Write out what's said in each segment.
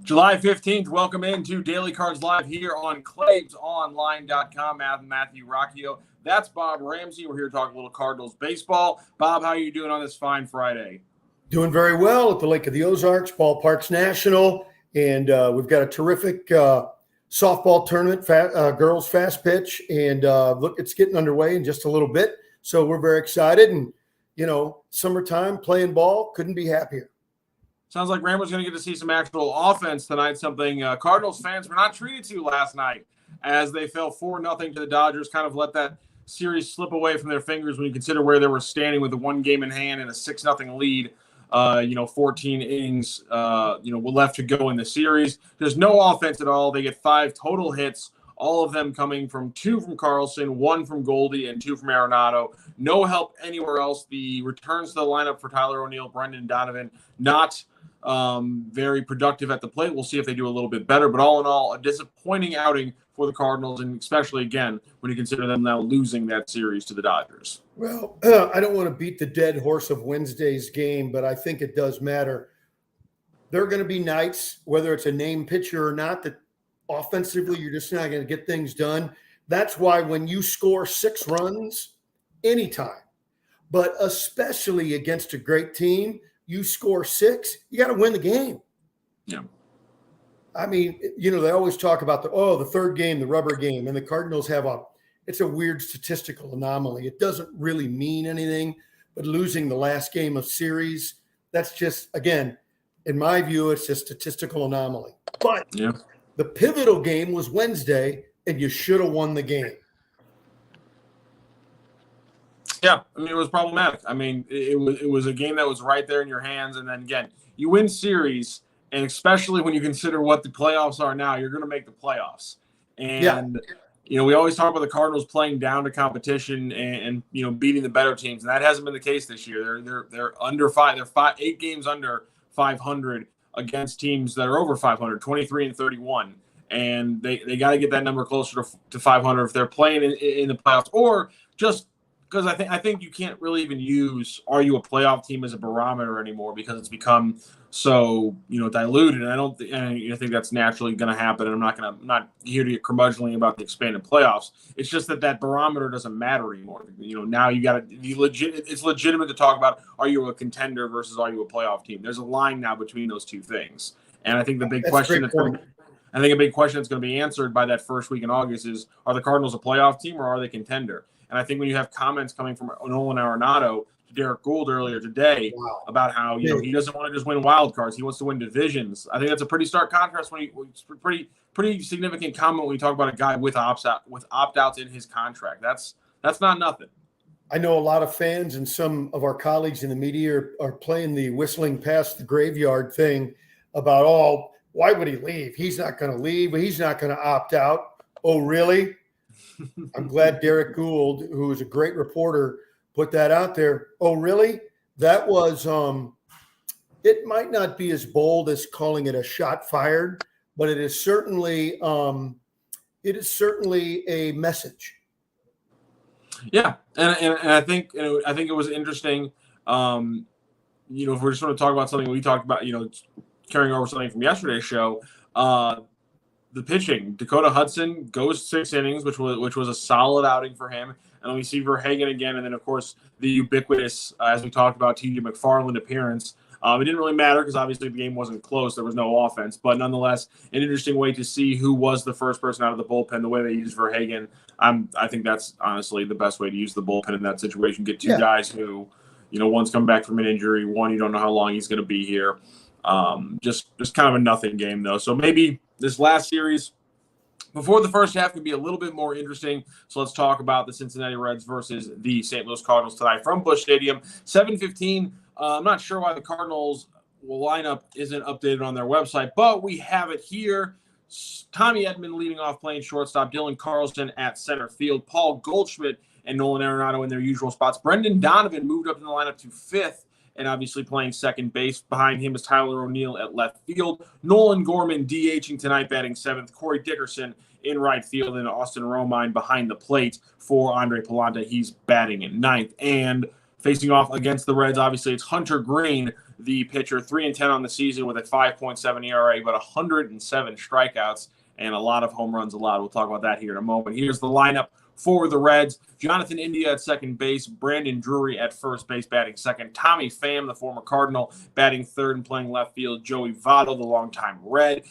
July 15th, welcome into Daily Cards Live here on ClaibsOnline.com. Matthew Roccio. That's Bob Ramsey. We're here to talk a little Cardinals baseball. Bob, how are you doing on this fine Friday? Doing very well at the Lake of the Ozarks, Ballparks National, and we've got a terrific softball tournament, girls fast pitch, and look, it's getting underway in just a little bit. So we're very excited, and summertime playing ball, couldn't be happier. Sounds like Rambo's going to get to see some actual offense tonight, something Cardinals fans were not treated to last night as they fell 4-0 to the Dodgers, kind of let that series slip away from their fingers when you consider where they were standing with the one game in hand and a 6-0 lead. 14 innings, left to go in the series. There's no offense at all. They get 5 total hits, all of them coming from 2 from Carlson, 1 from Goldie, and 2 from Arenado. No help anywhere else. The returns to the lineup for Tyler O'Neill, Brendan Donovan, not very productive at the plate. We'll see if they do a little bit better. But all in all, a disappointing outing for the Cardinals, and especially, again, when you consider them now losing that series to the Dodgers. Well, I don't want to beat the dead horse of Wednesday's game, but I think it does matter. There are going to be nights, whether it's a named pitcher or not, that offensively you're just not going to get things done. That's why when you score 6 runs anytime, but especially against a great team, you score 6, you got to win the game. Yeah. I mean, they always talk about the third game, the rubber game, and the Cardinals have it's a weird statistical anomaly. It doesn't really mean anything, but losing the last game of series, that's just, again, in my view, it's a statistical anomaly. But the pivotal game was Wednesday, and you should have won the game. Yeah, I mean, it was problematic. I mean, it was a game that was right there in your hands, and then, again, you win series, and especially when you consider what the playoffs are now, you're going to make the playoffs. And, we always talk about the Cardinals playing down to competition and beating the better teams, and that hasn't been the case this year. They're under 5. They're 8 games under 500 against teams that are over 500, 23-31. And they got to get that number closer to 500 if they're playing in the playoffs, or just because I think you can't really even use "are you a playoff team" as a barometer anymore, because it's become so diluted. And I think that's naturally going to happen. And I'm not here to get curmudgeonly about the expanded playoffs. It's just that barometer doesn't matter anymore. Now you got to be legit. It's legitimate to talk about, are you a contender versus are you a playoff team? There's a line now between those two things. And I think the big question that's going to be answered by that first week in August is, are the Cardinals a playoff team or are they a contender? And I think when you have comments coming from Nolan Arenado to Derek Gould earlier today about how he doesn't want to just win wild cards, he wants to win divisions. I think that's a pretty stark contrast. It's pretty significant comment when you talk about a guy with opt-outs in his contract. That's not nothing. I know a lot of fans and some of our colleagues in the media are playing the whistling past the graveyard thing about, why would he leave? He's not going to leave. He's not going to opt out. Oh, really? I'm glad Derek Gould, who is a great reporter, put that out there. Oh, really? That was it might not be as bold as calling it a shot fired, but it is certainly a message. Yeah, and I think it was interesting. If we're just going to talk about something we talked about, carrying over something from yesterday's show. The pitching, Dakota Hudson goes 6 innings, which was a solid outing for him. And we see Verhagen again, and then of course the ubiquitous, as we talked about, T.J. McFarland appearance. It didn't really matter because obviously the game wasn't close. There was no offense, but nonetheless, an interesting way to see who was the first person out of the bullpen. The way they used Verhagen, I think that's honestly the best way to use the bullpen in that situation. Get 2 guys who, one's come back from an injury, one you don't know how long he's going to be here. Just kind of a nothing game though. So maybe this last series before the first half can be a little bit more interesting. So let's talk about the Cincinnati Reds versus the St. Louis Cardinals tonight from Busch Stadium, 7:15. I'm not sure why the Cardinals lineup isn't updated on their website, but we have it here. Tommy Edman leading off playing shortstop, Dylan Carlson at center field, Paul Goldschmidt and Nolan Arenado in their usual spots. Brendan Donovan moved up in the lineup to 5th, and obviously playing second base. Behind him is Tyler O'Neill at left field. Nolan Gorman DHing tonight, batting 7th. Corey Dickerson in right field, and Austin Romine behind the plate for Andre Palanta. He's batting in 9th. And Facing off against the Reds, obviously, it's Hunter Green, the pitcher, 3-10 on the season with a 5.7 ERA, but 107 strikeouts and a lot of home runs allowed. We'll talk about that here in a moment. Here's the lineup for the Reds. Jonathan India at second base, Brandon Drury at first base batting second, Tommy Pham, the former Cardinal, batting third and playing left field, Joey Votto, the longtime Red,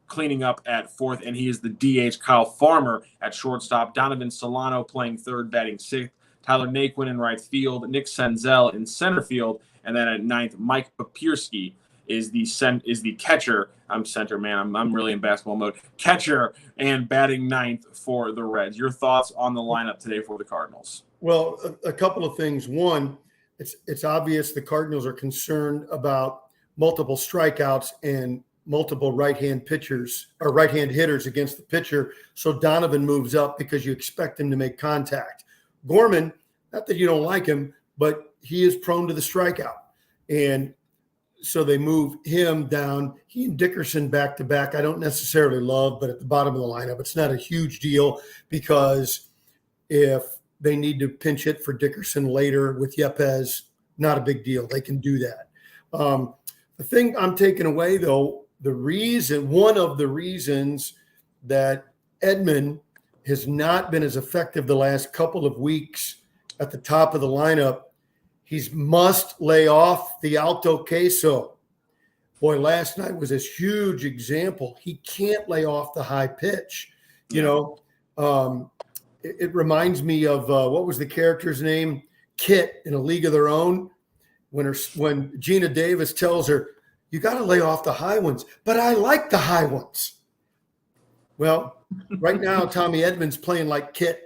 cleaning up at fourth, and he is the DH. Kyle Farmer at shortstop, Donovan Solano playing third, batting sixth, Tyler Naquin in right field, Nick Senzel in center field, and then at ninth, Mike Papierski is the catcher. I'm center, man. I'm really in basketball mode. Catcher and batting ninth for the Reds. Your thoughts on the lineup today for the Cardinals? Well, a couple of things. One, it's obvious the Cardinals are concerned about multiple strikeouts and multiple right-hand pitchers or right-hand hitters against the pitcher. So Donovan moves up because you expect him to make contact. Gorman, not that you don't like him, but he is prone to the strikeout. And so they move him down. He and Dickerson back-to-back, I don't necessarily love, but at the bottom of the lineup, it's not a huge deal because if they need to pinch hit for Dickerson later with Yepes, not a big deal. They can do that. The thing I'm taking away, though, one of the reasons that Edman has not been as effective the last couple of weeks at the top of the lineup, he must lay off the alto queso. Boy, last night was this huge example. He can't lay off the high pitch. It reminds me of what was the character's name? Kit in A League of Their Own. When Gina Davis tells her, you got to lay off the high ones, but I like the high ones. Well, right now, Tommy Edman's playing like Kit.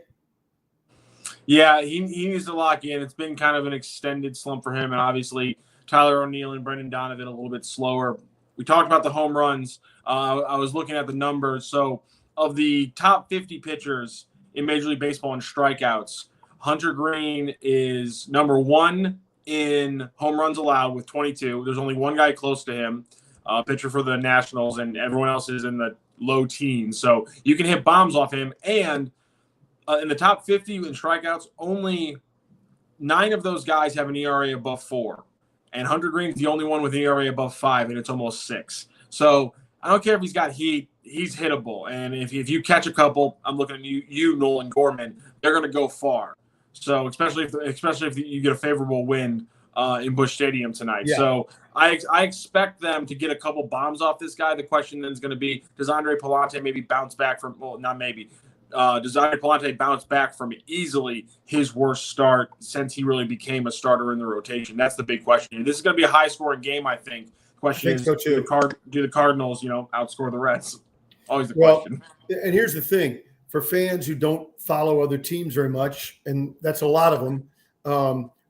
Yeah, he needs to lock in. It's been kind of an extended slump for him, and obviously Tyler O'Neill and Brendan Donovan a little bit slower. We talked about the home runs. I was looking at the numbers. So of the top 50 pitchers in Major League Baseball in strikeouts, Hunter Green is number one in home runs allowed with 22. There's only one guy close to him, pitcher for the Nationals, and everyone else is in the low teens. So you can hit bombs off him. And in the top 50 in strikeouts, only 9 of those guys have an ERA above 4. And Hunter Green's the only one with an ERA above 5, and it's almost 6. So I don't care if he's got heat. He's hittable. And if you catch a couple, I'm looking at you, Nolan Gorman, they're going to go far. So especially if you get a favorable wind in Busch Stadium tonight. Yeah. So I expect them to get a couple bombs off this guy. The question then is going to be, does Andre Palante maybe bounce back from – well, not maybe – does Andre Palante bounce back from easily his worst start since he really became a starter in the rotation? That's the big question. This is going to be a high-scoring game, I think. The question is, so do the Cardinals, outscore the Reds? Always the question. And here's the thing. For fans who don't follow other teams very much, and that's a lot of them,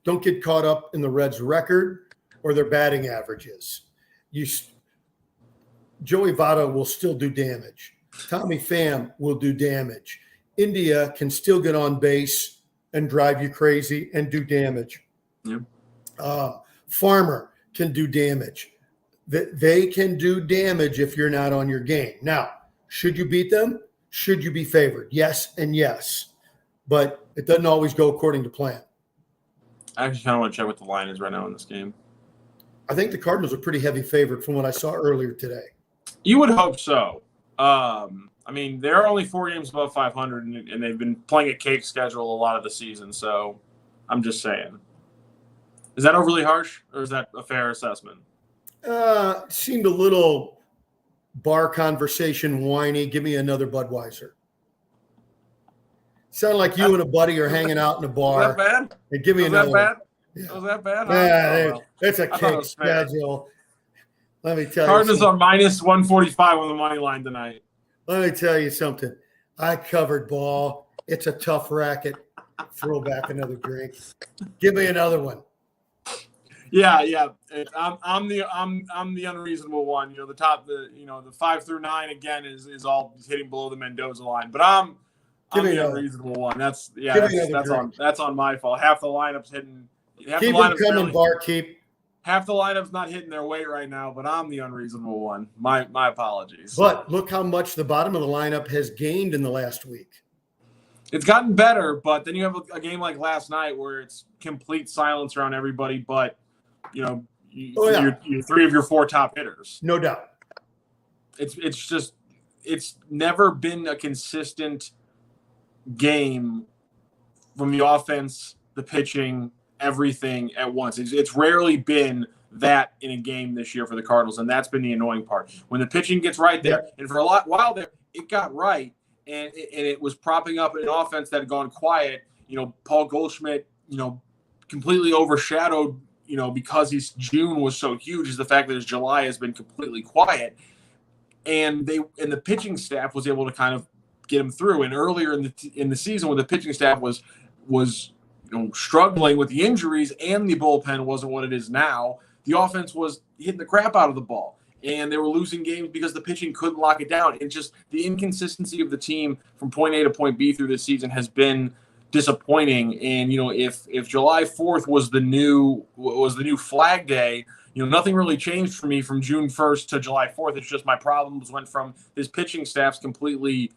don't get caught up in the Reds' record or their batting averages. Joey Votto will still do damage. Tommy Pham will do damage. India can still get on base and drive you crazy and do damage. Yep. Farmer can do damage. They can do damage if you're not on your game. Now, should you beat them? Should you be favored? Yes and yes. But it doesn't always go according to plan. I actually kind of want to check what the line is right now in this game. I think the Cardinals are pretty heavy favorite from what I saw earlier today. You would hope so. They're only 4 games above 500, and they've been playing a cake schedule a lot of the season. So I'm just saying. Is that overly harsh, or is that a fair assessment? Seemed a little bar conversation whiny. Give me another Budweiser. Sound like you and a buddy are hanging out in a bar. Was that bad? And give me another. That bad? Yeah. Was that bad? Yeah, it's a cake schedule. Let me tell you. Cardinals are minus 145 on the money line tonight. Let me tell you something. I covered ball. It's a tough racket. Throw back another drink. Give me another one. Yeah. I'm the unreasonable one. The 5 through 9 again is all hitting below the Mendoza line. But I'm the unreasonable one. That's on my fault. Half the lineup's hitting. Keep them coming, Barkeep. Half the lineup's not hitting their weight right now, but I'm the unreasonable one. My apologies. But look how much the bottom of the lineup has gained in the last week. It's gotten better, but then you have a game like last night where it's complete silence around everybody, but three of your four top hitters. No doubt. It's never been a consistent game from the offense, the pitching, everything at once. It's rarely been that in a game this year for the Cardinals, and that's been the annoying part. When the pitching gets right there, and for a while there, it got right. And it was propping up an offense that had gone quiet. Paul Goldschmidt, completely overshadowed, because June was so huge, is the fact that his July has been completely quiet. And the pitching staff was able to kind of get him through. And earlier in the season, when the pitching staff was struggling with the injuries and the bullpen wasn't what it is now, the offense was hitting the crap out of the ball. And they were losing games because the pitching couldn't lock it down. And just the inconsistency of the team from point A to point B through this season has been disappointing. And if July 4th was the new flag day, nothing really changed for me from June 1st to July 4th. It's just my problems went from this pitching staff's completely,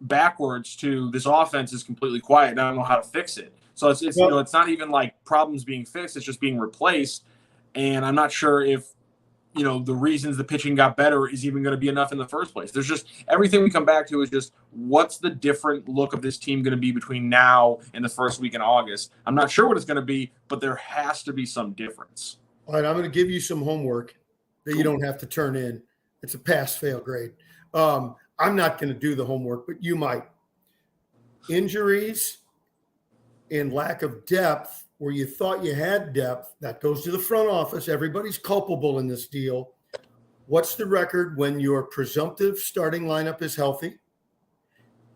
backwards to this offense is completely quiet. And I don't know how to fix it. So it's not even like problems being fixed. It's just being replaced. And I'm not sure if the reasons the pitching got better is even going to be enough in the first place. There's just everything we come back to is just what's the different look of this team going to be between now and the first week in August. I'm not sure what it's going to be, but there has to be some difference. All right, I'm going to give you some homework that you don't have to turn in. It's a pass-fail grade. I'm not going to do the homework, but you might. Injuries and lack of depth where you thought you had depth, that goes to the front office. Everybody's culpable in this deal. What's the record when your presumptive starting lineup is healthy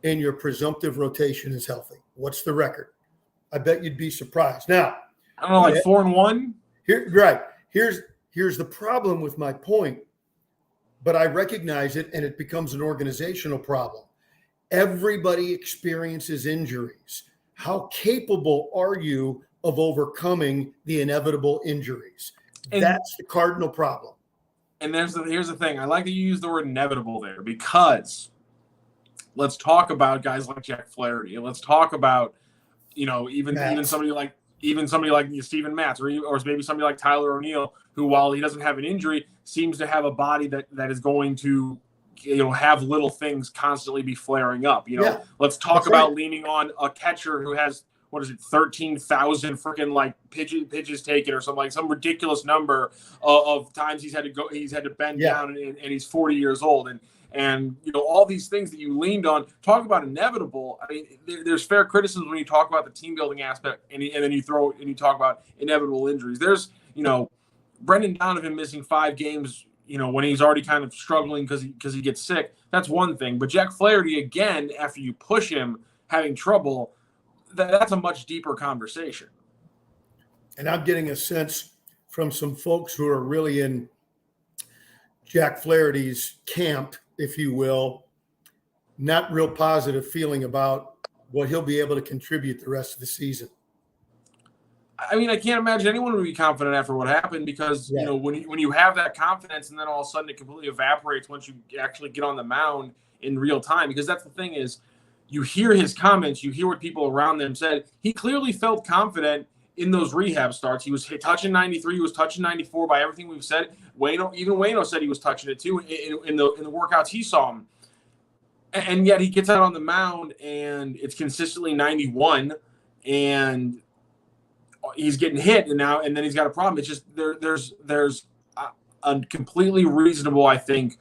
and your presumptive rotation is healthy? What's the record? I bet you'd be surprised. Now, I don't know, like 4-1? Here's the problem with my point, but I recognize it, and it becomes an organizational problem. Everybody experiences injuries. How capable are you of overcoming the inevitable injuries? And that's the cardinal problem. And here's the thing. I like that you use the word inevitable there, because let's talk about guys like Jack Flaherty, and let's talk about even somebody like Steven Matz, or maybe somebody like Tyler O'Neill, who, while he doesn't have an injury, seems to have a body that is going to have little things constantly be flaring up. Let's talk about leaning on a catcher who has 13,000 freaking pitches taken, or something, like some ridiculous number of times he's had to bend down, and he's 40 years old, and all these things that you leaned on. Talk about inevitable. I mean, there's fair criticism when you talk about the team building aspect, and then you talk about inevitable injuries. There's Brendan Donovan missing 5 games, when he's already kind of struggling because he gets sick. That's one thing. But Jack Flaherty, again, after you push him, having trouble, that's a much deeper conversation. And I'm getting a sense from some folks who are really in Jack Flaherty's camp, if you will, not real positive feeling about what he'll be able to contribute the rest of the season. I mean, I can't imagine anyone would be confident after what happened, because when you have that confidence and then all of a sudden it completely evaporates once you actually get on the mound in real time. Because that's the thing is, you hear his comments, you hear what people around them said. He clearly felt confident in those rehab starts. He was touching 93, he was touching 94 by everything we've said. Wayno said he was touching it too in the workouts he saw him. And yet he gets out on the mound and it's consistently 91, and he's getting hit, and then he's got a problem. It's just there's a completely reasonable, I think,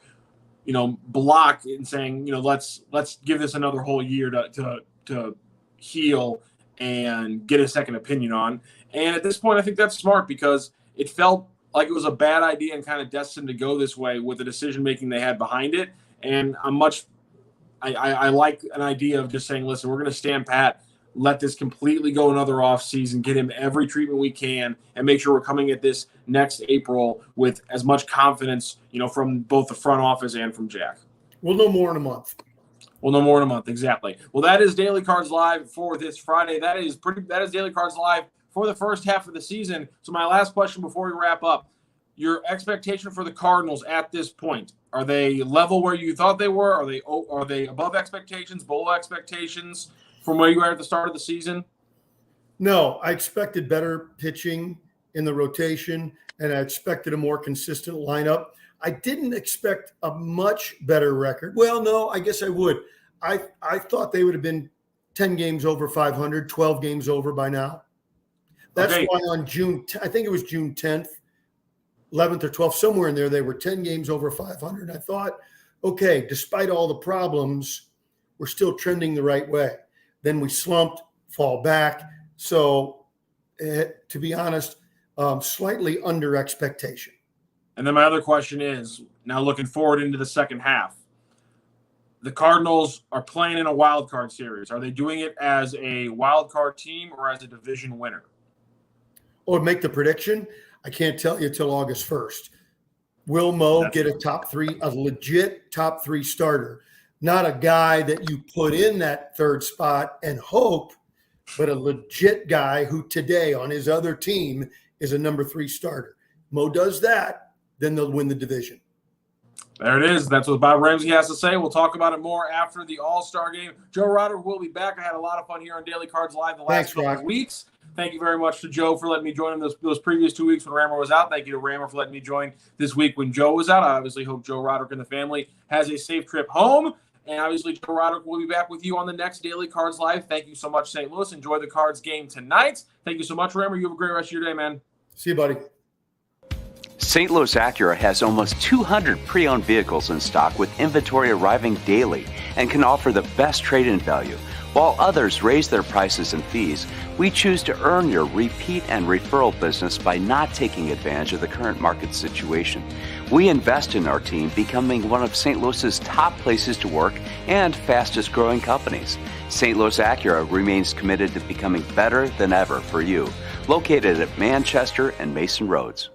block in saying, let's give this another whole year to heal and get a second opinion on. And at this point, I think that's smart, because it felt like it was a bad idea and kind of destined to go this way with the decision making they had behind it. And I like an idea of just saying, listen, we're going to stand pat, let this completely go another off season, get him every treatment we can, and make sure we're coming at this next April with as much confidence, from both the front office and from Jack. We'll know more in a month. Exactly. Well, that is Daily Cards Live for this Friday. That is Daily Cards Live for the first half of the season. So my last question before we wrap up, your expectation for the Cardinals at this point, are they level where you thought they were? Are they above expectations, below expectations from where you were at the start of the season? No, I expected better pitching in the rotation, and I expected a more consistent lineup. I didn't expect a much better record. Well, no, I guess I would. I thought they would have been 10 games over 500, 12 games over by now. That's Okay. why on I think it was June 10th, 11th or 12th, somewhere in there, they were 10 games over 500. I thought, okay, despite all the problems, we're still trending the right way. Then we slumped, fall back. So, to be honest, slightly under expectation. And then my other question is, now looking forward into the second half, the Cardinals are playing in a wild card series. Are they doing it as a wild card team or as a division winner? Or make the prediction? I can't tell you till August 1st. Will Mo get a legit top three starter? Not a guy that you put in that third spot and hope, but a legit guy who today on his other team is a number 3 starter. Mo does that, then they'll win the division. There it is. That's what Bob Ramsey has to say. We'll talk about it more after the All-Star game. Joe Roderick will be back. I had a lot of fun here on Daily Cards Live the last couple of weeks. Thank you very much to Joe for letting me join him those previous 2 weeks when Rammer was out. Thank you to Rammer for letting me join this week when Joe was out. I obviously hope Joe Roderick and the family has a safe trip home. And obviously, Joe Roderick will be back with you on the next Daily Cards Live. Thank you so much, St. Louis. Enjoy the Cards game tonight. Thank you so much, Rammer. You have a great rest of your day, man. See you, buddy. St. Louis Acura has almost 200 pre-owned vehicles in stock with inventory arriving daily and can offer the best trade-in value. While others raise their prices and fees, we choose to earn your repeat and referral business by not taking advantage of the current market situation. We invest in our team, becoming one of St. Louis's top places to work and fastest growing companies. St. Louis Acura remains committed to becoming better than ever for you. Located at Manchester and Mason Roads.